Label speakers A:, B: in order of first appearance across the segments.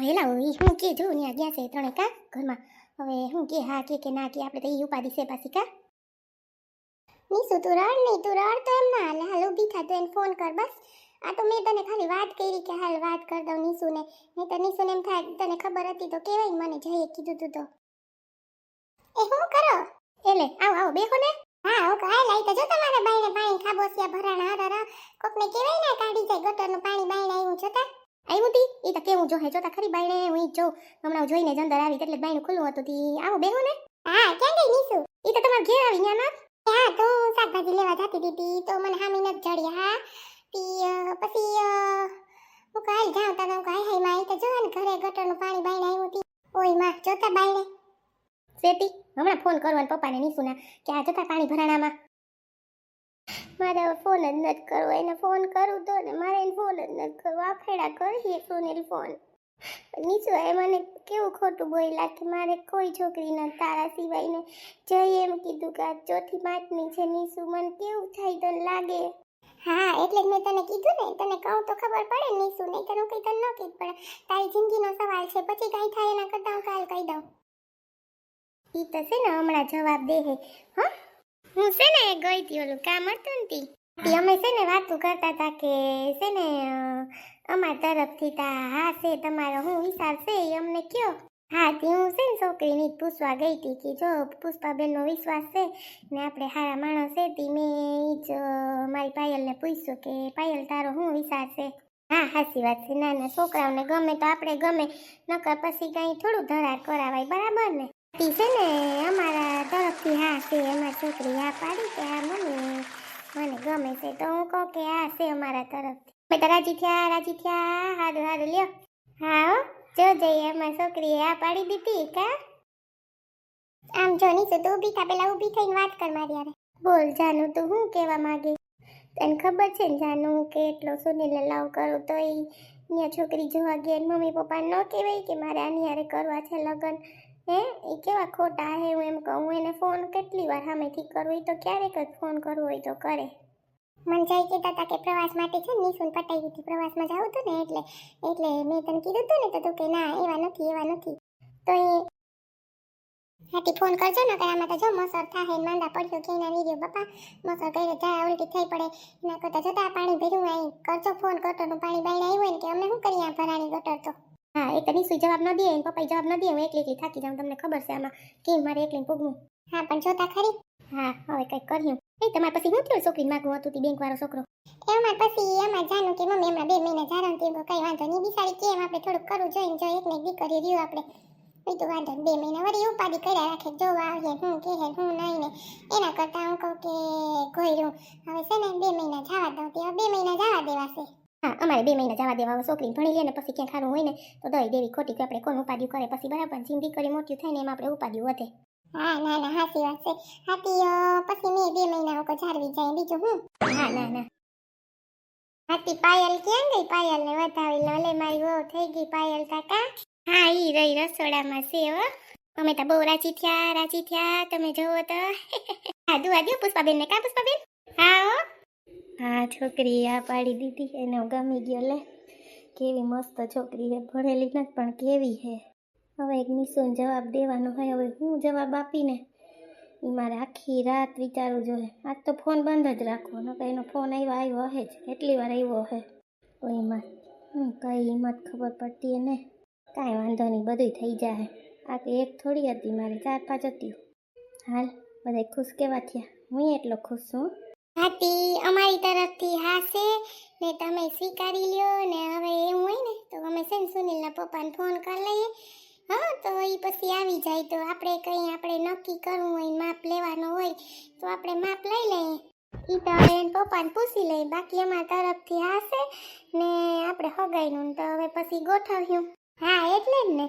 A: હેલા હું કે જો ત્યાં ગયા છે ત્રણે કા ઘરમાં. હવે હું કે હા કે ના કે આપણે તો એ ઉપાધિ છે પાછી કા. નીસુ તું રડ નહીં, તું રડ તો એમ ના હાલે. હાલ ઊભી થા તો એને ફોન કર બસ. આ તો મેં તને ખાલી વાત કરી કે હાલ વાત કર દઉં નીસુને. નહીં તો નીસુને એમ થાય તને ખબર હતી તો કેવાય મને જઈએ કીધું તું તો. એ હું કરો એટલે આવો બેહો ને. હા ઓકે હાલ આઈ તો જો તમારા બાઈને પાણી ખાબોસિયા ભરાણા હરારા કોકને કેવાય ને કાઢી જાય ગટરનું પાણી બાઈને આવ્યું જોતા. આવ્યું તી એ તો કેવું જો હે જોતા ખરી બાઈને હું ઈ જો હમણાં જોઈને જ અંદર આવી એટલે બાઈનું ખુલ્લું હતું તી આવો બેહો ને. હા ક્યાં ગઈ નીસુ? ઈ તો તમાર ઘેર આવી ન્યા ના. હા તો શાકભાજી લેવા જતી દીધી તો મને હામી નથી જડી. હા તી પછી હું કાલ જાઉં તને હું હાય માં આવી તો જો ને ઘરે ગટરનું પાણી બાઈને આવ્યું તી. ઓય માં જોતા બાઈને સેતી હમણાં ફોન કરવાનો પપ્પાને નીસુના કે આ જતા પાણી ભરાણામાં. મારે ફોન જ નથી કરવો, એને ફોન કરું તો ને મારે એને ફોન જ નથી કરવો. આખેડા કરીએ સુનિલ ફોન. નીસુ એ મને કેવું ખોટું બોલ્યા કે મારે કોઈ છોકરી નથી તારા સિવાય ને જઈ એમ કીધું કે આ ચોથી પાંચમી છે નીસુ. મને કેવું થાય તને લાગે? હા એટલે જ મેં તને કીધું ને તને કહું તો ખબર પડે નીસુ, નહીં તને કઈ તને ન કીધું પડે. તારી જિંદગીનો સવાલ છે પછી કઈ થાય એના કરતા હું કાલ કહી દઉં. ઈ તો છે ને હમણાં જવાબ દે હે. હા હું છે ને ગઈ હતી ઓલું કામ હતું ને તી અમે છે ને વાતું કરતા હતા કે છે ને અમાર તરફથી તા હા છે તમારો હું વિચાર છે એ અમને કયો. હા તી હું છે ને છોકરીની જ પૂછવા ગઈ હતી કે જો પુષ્પાબેનનો વિશ્વાસ છે ને આપણે સારા માણસ છે તી મેં ઈ જ મારી પાયલને પૂછ્યું કે પાયલ તારો શું વિચાર છે. હા સાચી વાત છે. નાના છોકરાઓને ગમે તો આપણે ગમે નકર પછી કઈ થોડું ધરાર કરાવાય બરાબર ને. તી છે ને અમારા તરફથી હા છે અમારી છોકરી હા પાડી કે હા મને ગમે છે તો હું કહું કે હા છે અમારા તરફથી. મેં તો રાજી થયા હારું લ્યો. હા હો જો જઈએ અમારી છોકરીએ હા પાડી દીધી કા. આમ જો નીસુ તું ઊભી થા પેલા ઊભી થઈને વાત કર મારી યારે. બોલ જાનું તું શું કહેવા માંગે? તને ખબર છે ને જાનું કે એટલો સુનિલને લવ કરું તો એ છોકરી જોવા ગયા મમ્મી પપ્પા ન કહેવાય કે મારે આની હારે કરવા છે લગ્ન. હે એ કેવા ખોટા હે હું એમ કહું. એને ફોન કેટલી વાર સામેથી કરવું એ તો ક્યારેક જ ફોન કરવો હોય તો કરે. મને જઈ કહેતા હતા કે પ્રવાસ માટે છે ને નીસુને પટાઈ હતી પ્રવાસમાં જાવ હતું ને એટલે મેં તને કીધું હતું ને તો તું કે ના એવા નથી તો એ હાથી ફોન કરજો ને કે આમાં તો જો મસર થાય ને માંદા પડ્યો કે એના વિડીયો બાપા મસર કર્યો જા ઉલટી થઈ પડે એના કરતા જતા પાણી ભર્યું અહીં કરજો ફોન ગટરનું પાણી બાઈને આવ્યું હોય ને કે અમે શું કરીએ આ ભરાણી ગટર તો. હા એ તો નીસુ જવાબ ન દે એને પપ્પાએ જવાબ ન દે હું એકલી થાકી જાઉં તમને ખબર છે આમાં કેમ મારે એકલીને પૂગવું. હા પણ જોતા ખરી. હા હવે કંઈક કર્યું એ તમારે પછી હું થયું છોકરી માગવું હતું તી બેંક વાળો છોકરો. એમાં પછી એમાં જાણું કે મમ્મી હમણાં 2 મહિના જાણું તે કઈ વાંધો નહીં બિચારી કેમ આપણે થોડુંક કરવું જોઈએ જો એકને એક દીકરી રહ્યું આપણે એ તો વાંધો 2 મહિના વળી ઉપાધિ કર્યા રાખે જોવા આવીએ હું કે હું નહીં ને એના કરતાં હું કહું કે ઘોર્યું હવે છે ને 2 મહિના જવા દઉં ત્યાં 2 મહિના જવા દેવા છે. હા અમારે 2 મહિના જવા દેવા. છોકરીને ભણી લે ને પછી ક્યાં ખારું હોય ને તો દઈ દેવી ખોટી કે આપણે કોણ ઉપાધિ કરે પછી બરાબર જિંદગી કરી મોટી થાય ને એમાં આપણે ઉપાધિ વધે. હા ના સાચી વાત છે. હાથી પછી મેં 2 મહિના વગર જાળવી જાય બીજું હું. હા ના હાથી પાયલ ક્યાં ગઈ? પાયલ ને વધાવી લો લે મારી વહુ થઈ ગઈ પાયલ કાકા. હા ઈ રહી રસોડામાં છે હો. અમે તો બહુ રાજી થયા તમે જોવો તો. હા દુઆ દો પુષ્પાબેન ને કા પુષ્પાબેન. હા હો હા છોકરી આ પાડી દીધી એને ગમી ગયો લે. કેવી મસ્ત છોકરી હે ભણેલી નથી પણ કેવી હે. હવે એક નીસુને જવાબ દેવાનો હોય હવે હું જવાબ આપીને એ મારે આખી રાત વિચારવું જોઈએ. આજ તો ફોન બંધ જ રાખવો નકર એનો ફોન આવ્યો હે જ એટલી વાર આવ્યો હે તો એમાં કઈ હિંમત ખબર પડતી ને. કાંઈ વાંધો નહીં બધું થઈ જાય. આ કે એક થોડી હતી મારે 4-5 હતી. હાલ બધા ખુશ કેવા થયા? હું એટલો ખુશ છું. હાથી અમારી તરફથી હા છે ને તમે સ્વીકારી લ્યો ને હવે એવું હોય ને તો અમે છે ને સુનિલના પપ્પાને ફોન કરી લઈએ. હા તો એ પછી આવી જાય તો આપણે નક્કી કરવું હોય માપ લેવાનો હોય તો આપણે માપ લઈ લઈએ. એ તો હવે એના પપ્પાને પૂછી લઈએ બાકી અમારા તરફથી હા છે ને આપણે હગાઈનું તો હવે પછી ગોઠવ્યું. હા એટલે જ ને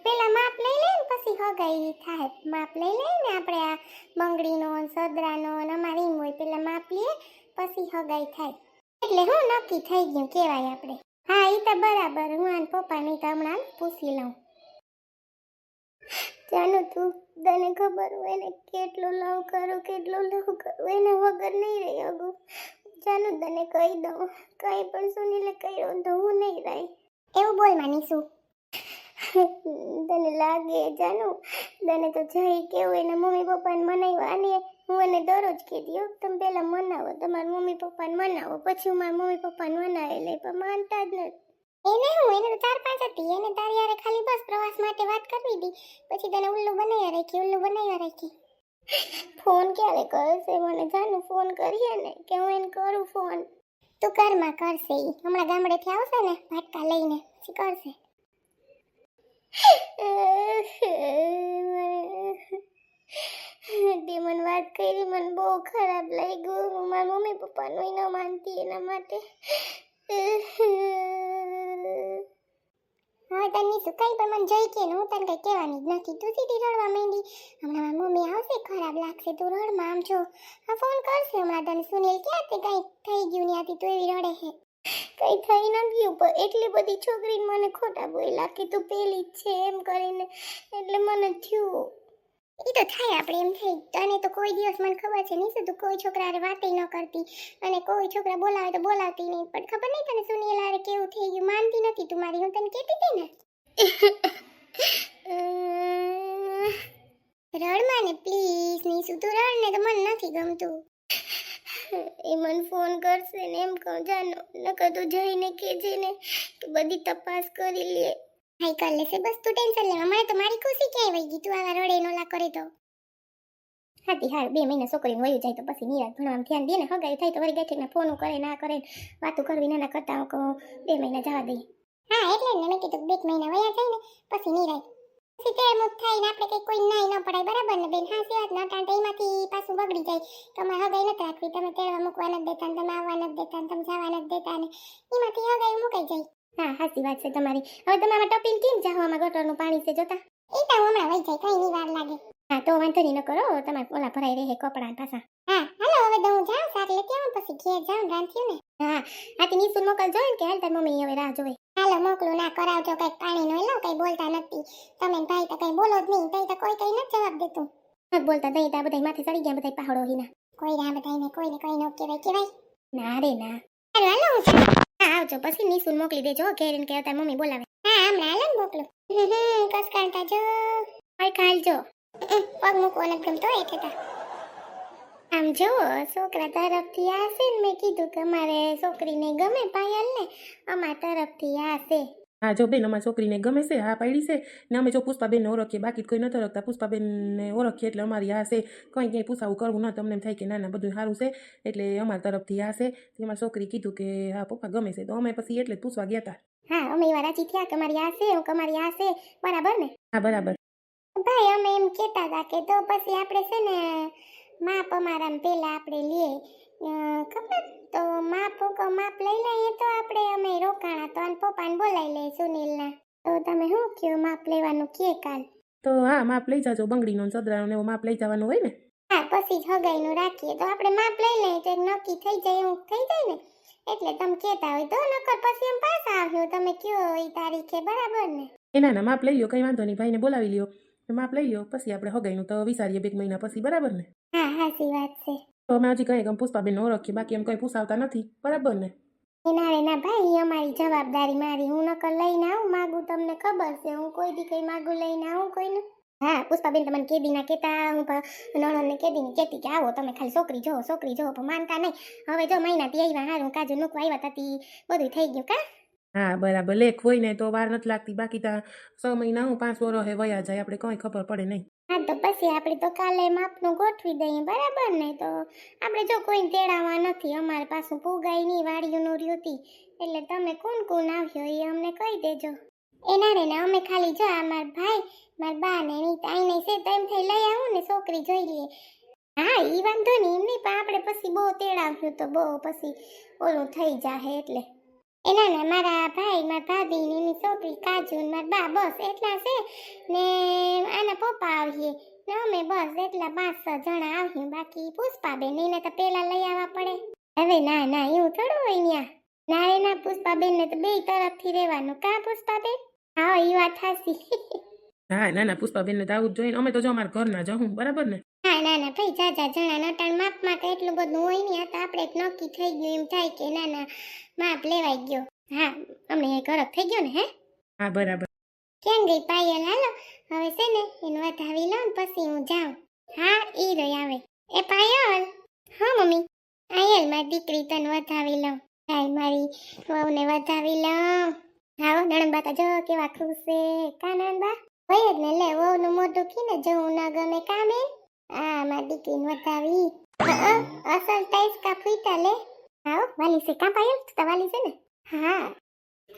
A: પેલા માપ લઈ લે ને પછી હગાઈ થાય. માપ લઈ લે ને આપણે આ બંગડીનો સદરાનો અમારે એમ હોય પેલા માપ લઈએ પછી હગાઈ થાય એટલે હું નક્કી થઈ ગયું કેવાય આપણે. હા એ તો બરાબર હું આને પપ્પાને તો હમણાં પૂછી લઉં. જાનું તું તને ખબર હોય ને કેટલું લવ કરું એના વગર નહીં રહી અગું. જાનું તને કહી દઉં કંઈ પણ સુનીલે કર્યો તો હું નહીં રહી. એવું બોલ માનીશું તને લાગે જાનું તને તો જઈ કેવું એના મમ્મી પપ્પાને મનાવ્યા અને હું એને દરરોજ કહેતી તમે પહેલા મનાવો તમારા મમ્મી પપ્પાને મનાવો પછી હું મારા મમ્મી પપ્પાને મનાવી લઈ પણ માનતા જ નથી. એને તો 4-5 હતી એને તારી યારે ખાલી બસ પ્રવાસ માટે વાત કરવી હતી પછી તને ઉલ્લુ બનાવ્યા રાખી. ફોન ક્યારે કરશે મને જાનું ફોન કરીએ ને કે હું એને કરું ફોન. તું કરમાં કરશે ઈ હમણાં ગામડેથી આવશે ને ભાટકા લઈને પછી કરશે. તે મને વાત કરી મને બહુ ખરાબ લાગ્યું હું મારા મમ્મી પપ્પાનું ન માનતી એના માટે. હવે તને શું કઈ પણ મને જઈ કે હું તને કઈ કહેવાની જ નથી તું સીધી રડવા માંડી. હમણાં મારી મમ્મી આવશે ખરાબ લાગશે તું રડમાં આમ જો આ ફોન કરશે હમણાં તને સુનિલ ક્યાં તે કઈ થઈ ગયું ત્યાંથી તું એવી રડે છે. કઈ થઈ ન ગયું પણ એટલી બધી છોકરીને મને ખોટા બોલ્યા કે તું પેલી જ છે એમ કરીને એટલે મને થયું. એ તો થાય આપણે એમ થઈ તને તો કોઈ દિવસ મને ખબર છે નહીં તું કોઈ છોકરા હારે વાતે ન કરતી અને કોઈ છોકરા બોલાવે તો બોલાવતી નહીં પણ ખબર નહીં તને સુનિલ હારે કેવું થઈ ગયું માનતી નથી તું મારી હું તને કહેતી હતી ને રડમાં ને પ્લીઝ નીસુ તું રડ ને તો મને નથી ગમતું. એ મને ફોન કરશે ને એમ કહું જાનો નકર તું જઈને કહેજે ને કે બધી તપાસ કરી લે. હાઈ કર લેશે બસ તું ટેન્શન લે મને તો મારી ખુશી ક્યાંય વહી ગઈ તું આવા રડે નોલા કરે તો. હાથી હાર 2 મહિના છોકરીને વયું જાય તો પછી નિરાત ભણવામાં ધ્યાન દે ને હગાઈ થાય તો વળી ગાંઠીને ફોન કરે ના કરે વાતું કરવી ના કરતા હું કહું 2 મહિના જવા દઈએ. હા એટલે ને મેં કીધું 2 મહિના વયા જાય ને પછી નિરાત પછી તેર મુખ થાય ને આપણે કઈ કોઈ નાઈ ન પડાય બરાબર ને બેન. હા સેવાત ના ટાંટે એમાંથી પાછું બગડી જાય તમારે હગાઈ નથી રાખવી તમે તેડવા મૂકવા નથી દેતા તમે આવવા નથી દેતા તમે જવા નથી દેતા ને એમાંથી હગાઈ મુકાઈ જાય. હા સાચી વાત છે તમારી. હવે તમારા ટોપિંગ કેમ જાહવામાં ગટરનું પાણી છે જોતા એ તો હમણાં વહી જાય કઈ ની વાર લાગે. હા તો વાંધો નહીં ન કરો તમારે ઓલા ભરાઈ રહે કપડાં પાછા. હા હાલો હવે તો હું જાઉં શાક લેતી આવું પછી ઘેર જાઉં રાંધ્યું ને. હા આથી નિશુન મોકલજો ને કે હાલ તાર મમ્મી હવે રાહ જોવે. હાલો મોકલું ના કરાવજો કઈક પાણીનો લો કઈ બોલતા નથી તમે ભાઈ તો કઈ બોલો જ નહીં તઈ તો કોઈ કઈ નથી જવાબ દેતું. નથી બોલતા તઈ તા બધા માથે ચડી ગયા બધા પહાડો હીના કોઈ રા બધાને કોઈને કઈ ન કહેવાય ના રે ના. હાલો હું હા આવજો પછી નિશુન મોકલી દેજો ઘેર કે તાર મમ્મી બોલાવે. હા હમણાં હાલો મોકલું. કસકાંતા જો હાય ખાલજો પગ મૂકવો નથી ગમતો એટલે આમ જો છોકરા તરફથી આ છે ને મેં કીધું કે અમારે છોકરીને ગમે પાયલ ને અમારા તરફથી આ છે.
B: હા જો બેન અમારી છોકરીને ગમે છે હા પાડી છે ને અમે જો પુષ્પાબેનને ઓળખીએ બાકી કોઈ નથી ઓળખતા પુષ્પાબેનને ઓળખીએ એટલે અમારી આ છે કંઈ ક્યાંય પૂછાવું કરવું ના તમને એમ થાય કે ના ના બધું સારું છે એટલે અમારી તરફથી આ છે તે અમારી છોકરી કીધું કે હા પપ્પા ગમે છે તો અમે પછી એટલે જ પૂછવા ગયા હતા.
A: હા અમે એવા રાજી થયા કે અમારી આ છે હું અમારી આ છે બરાબર ને.
B: હા બરાબર.
A: ભાઈ અમે એમ કહેતા હતા કે તો પછી આપણે છે ને માપ અમારા પેલા આપણે લઈએ ખબર તો માપ લઈ લઈએ તો આપણે અમે રોકાણા તો અને પપ્પાને બોલાવી લઈએ સુનિલના તો તમે શું કહો માપ લેવાનું કે કાલ.
B: તો હા માપ લઈ જાજો બંગડીનો સદરાનો ને એવો માપ લઈ જવાનું હોય ને.
A: હા પછી જ હગાઈનું રાખીએ તો આપણે માપ લઈ લઈએ તો એક નક્કી થઈ જાય એવું થઈ જાય ને એટલે તમે કહેતા હોય તો નકર પછી એમ પાછા આવ્યો તમે કયો એ તારીખે બરાબર ને.
B: એ ના ના માપ લઈ લ્યો કંઈ વાંધો નહીં ભાઈને બોલાવી લ્યો માપ લઈ લ્યો પછી આપણે હગાઈનું તો વિચારીએ 2 મહિના પછી બરાબર ને.
A: હા સાચી વાત છે.
B: તો અમે હજી કંઈ પુષ્પાબેનને ઓળખીએ બાકી એમ કંઈ પૂછાવતા નથી બરાબર ને.
A: ના રે ના ભાઈ અમારી જવાબદારી મારી હું નકર લઈને આવું માગું તમને ખબર છે હું કોઈ દી કઈ માગું લઈને આવું કોઈને. હા પુષ્પાબેન તમને કેદી ના કેતા હું નણંદને કેદી કેતી કે આવો તમે ખાલી છોકરી જો પણ માનતા નહીં. હવે જો મહિનાથી આવ્યા હારું કાજુ નૂકવા આવ્યા તાતી બધું થઈ ગયું કા.
B: હા બરાબર લેખ હોય ને તો વાર નથી લાગતી બાકી ત્યાં 6 મહિના હું 5 વર્ષે વયા જાય આપણે કંઈ ખબર પડે નહીં.
A: હા તો પછી આપણે તો કાલે માપનું ગોઠવી દઈએ બરાબર ને તો આપણે જો કોઈને તેડાવવા નથી અમારે પાછું પુગાઈ નહીં વાડીઓનું રહ્યુંતી એટલે તમે કોણ આવ્યો એ અમને કહી દેજો. એના રે ને અમે ખાલી જો મારા ભાઈ મારા બા ને નહીં આઈને છે તો એમ થઈ લઈ આવું ને છોકરી જોઈ લઈએ. હા એ વાંધો નહીં એમ નહીં પણ આપણે પછી બહુ તેડાવ્યું તો બહુ પછી ઓલું થઈ જાહે એટલે. એના ને મારા ભાઈ મારા ભાભી ને એની છોકરી કાજુ ને મારા બા બસ એટલા છે ને આના પપ્પા આવીએ ને અમે બસ એટલા 5-6 જણા આવ્યું બાકી પુષ્પાબેન એને તો પેલા લઈ આવવા પડે. હવે ના એવું થોડું હોય ન્યા. ના રે ના પુષ્પાબેન ને તો 2 તરફથી રહેવાનું કા પુષ્પાબેન. હા એ વાત સાચી.
B: હા ના ના પુષ્પાબેનને તો આવું જ જોઈએ અમે તો જો અમારા ઘરના જવું બરાબર ને.
A: હા ના ભાઈ જાજા જણા નટાણ માપમાં તો એટલું બધું હોય નહીં આ તો આપણે એક નક્કી થઈ ગયું એમ થાય કે ના માપ લેવાઈ ગયો. હા અમને એક હરખ થઈ ગયો ને હે.
B: હા બરાબર.
A: ક્યાં ગઈ પાયલ? હાલો હવે છે ને એને વધાવી લઉં ને પછી હું જાઉં. હા ઈ રહી આવે. એ પાયલ. હા મમ્મી. આયલ મારી દીકરી તને વધાવી લઉં. હાય મારી વહુને વધાવી લઉં. આવો નણંદબા તો જો કેવા ખુશ છે. કા નણંદબા? હોય જ ને, લે વહુનું મોઢું ખીને જવું ન ગમે કામે. આ મારી દીકરીને વધાવી. અસલ ટાઈસકા ફૂટા લે. આવો વાલી છે કા પાયલ? તો વાલી છે ને? હા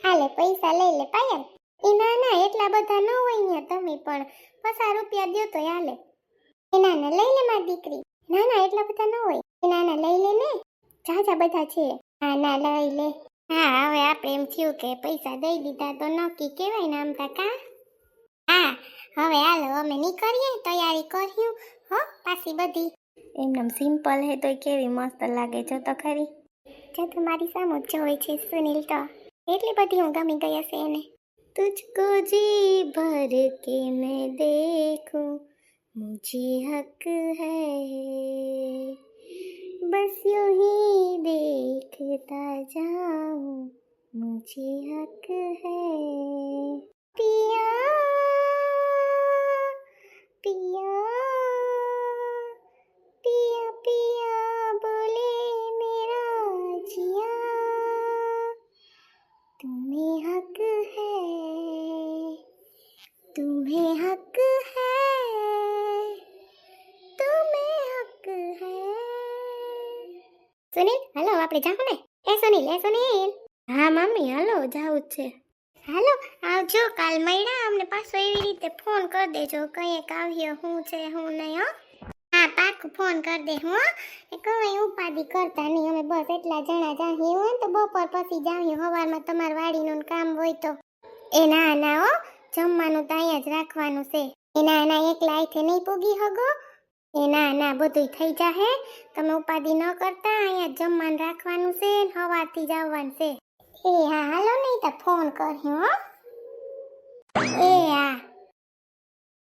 A: હાલે પૈસા લઈ લે પાયલ. એ ના ના એટલા બધા ન હોય ને, તમે પણ 50 રૂપિયા દ્યો તો હાલે. એ ના ના લઈ લે મારી દીકરી. ના ના એટલા બધા ન હોય. એ ના ના લઈ લે ને, જાજા બધા છે. હા ના લઈ લે. હા હવે આપણે એમ થયું કે પૈસા દઈ દીધા તો નક્કી કેવાય ને આમ તા કા. હા હવે હાલો અમે નીકળીએ, તૈયારી કર્યું હો પાછી બધી. એમનેમ સિમ્પલ હે તો કેવી મસ્ત લાગે છે તો ખરી. જો તમારી સામે જ જોવે છે સુનિલ તો એટલી બધી હું ગમી ગઈ હશે એને. तुझको जी भर के मैं देखूं मुझे हक है बस यूं ही देखता जाऊं मुझे हक है पिया पिया पिया पिया बोले मेरा जिया तुम्हें हक है तुम्हें हक है तुम्हें हक है. સુનિલ હાલો આપણે જાઉં ને. એ સુનિલ હા મમ્મી હાલો જાવું જ છે. હાલો આવજો, કાલ મળ્યા અમને પાછો એવી રીતે ફોન કરી દેજો કંઈક આવ્યો હું છે હું નહીં હો. હા પાકું ફોન કરી દે હું. કઈ ઉપાધિ કરતા નહીં અમે, બસ એટલા જણા જાહીએ હોય તો બપોર પછી જાવીએ, સવારમાં તમારે વાડીનું કામ હોય તો. એ ના ના હો જમવાનું તો અહીંયા જ રાખવાનું છે. એ ના ના એકલા અહીંથી નહીં પૂગી હગો. એ ના ના બધું થઈ જાહે, તમે ઉપાધિ ન કરતા, અહીંયા જમવાનું રાખવાનું છે ને સવારથી જ આવવાનું છે. એ હા હાલો નહીં તો ફોન કર્યો હો.